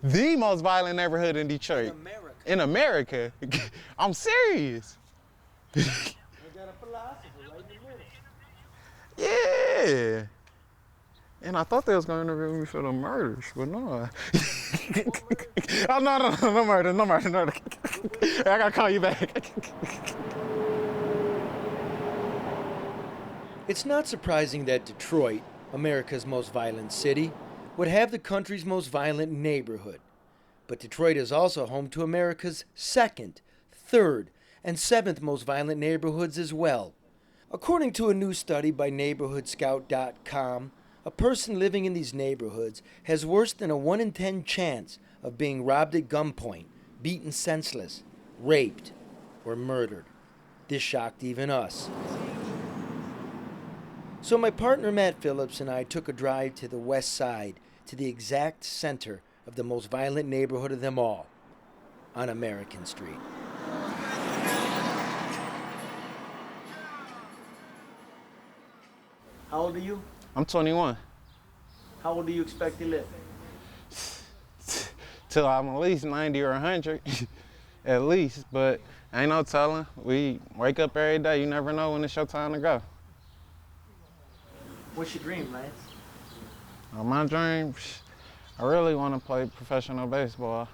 The most violent neighborhood in Detroit. In America. I'm serious. They got a philosopher right in the middle. Yeah. And I thought they was going to interview me for the murders, but no. Oh, no murder. I gotta call you back. It's not surprising that Detroit, America's most violent city, would have the country's most violent neighborhood. But Detroit is also home to America's second, third, and seventh most violent neighborhoods as well. According to a new study by NeighborhoodScout.com, a person living in these neighborhoods has worse than a 1 in 10 chance of being robbed at gunpoint, beaten senseless, raped, or murdered. This shocked even us. So my partner Matt Phillips and I took a drive to the west side, to the exact center of the most violent neighborhood of them all, on American Street. How old are you? I'm 21. How old do you expect to live? Till I'm at least 90 or 100, at least. But ain't no telling. We wake up every day. You never know when it's your time to go. What's your dream, Lance? My dream, I really want to play professional baseball.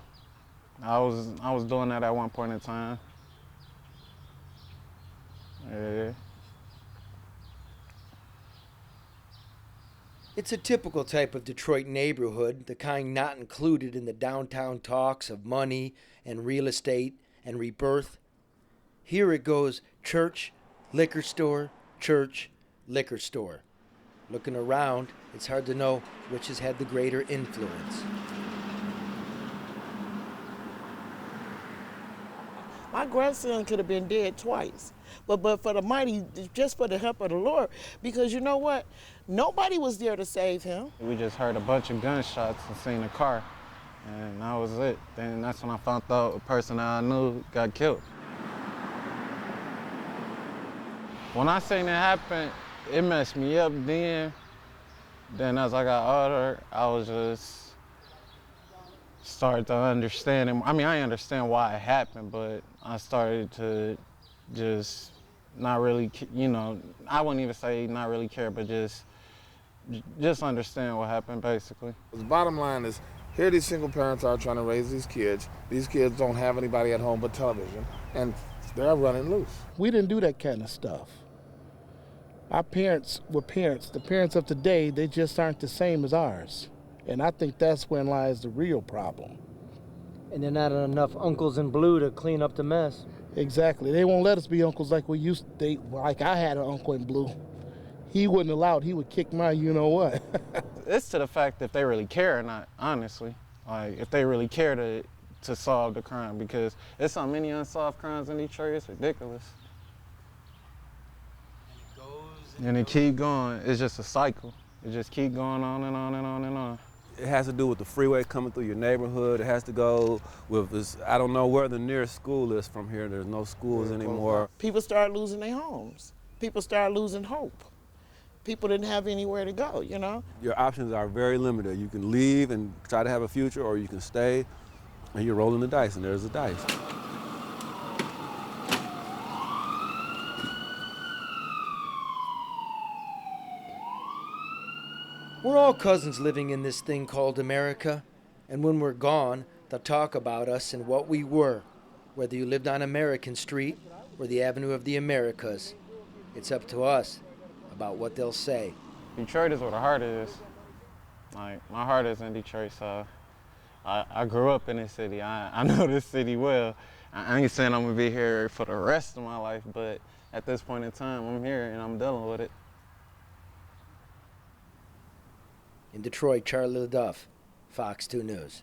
I was doing that at one point in time. Yeah. It's a typical type of Detroit neighborhood, the kind not included in the downtown talks of money and real estate and rebirth. Here it goes: church, liquor store, church, liquor store. Looking around, it's hard to know which has had the greater influence. My grandson could have been dead twice, but for the mighty, just for the help of the Lord, because you know what? Nobody was there to save him. We just heard a bunch of gunshots and seen a car, and that was it. Then that's when I found out a person that I knew got killed. When I seen it happen, it messed me up then. Then as I got older, I was just started to understand it. I mean, I understand why it happened, but I started to just not really, I wouldn't even say not really care, but just understand what happened, basically. The bottom line is, here these single parents are trying to raise these kids. These kids don't have anybody at home but television, and they're running loose. We didn't do that kind of stuff. Our parents were parents. The parents of today, they just aren't the same as ours. And I think that's when lies the real problem. And there are not enough uncles in blue to clean up the mess. Exactly. They won't let us be uncles like we used to. Like I had an uncle in blue. He wouldn't allow it. He would kick my you-know-what. It's to the fact if they really care or not, honestly. Like, if they really care to solve the crime, because there's so many unsolved crimes in Detroit, it's ridiculous. And it keep going. It's just a cycle. It just keep going on and on and on and on. It has to do with the freeway coming through your neighborhood. It has to go with this, I don't know where the nearest school is from here. There's no schools anymore. People started losing their homes. People started losing hope. People didn't have anywhere to go, you know? Your options are very limited. You can leave and try to have a future, or you can stay and you're rolling the dice, and there's the dice. We're all cousins living in this thing called America, and when we're gone, they'll talk about us and what we were, whether you lived on American Street or the Avenue of the Americas. It's up to us about what they'll say. Detroit is where the heart is. Like, my heart is in Detroit, so I grew up in this city. I know this city well. I ain't saying I'm gonna be here for the rest of my life, but at this point in time, I'm here and I'm dealing with it. In Detroit, Charlie LaDuff, Fox 2 News.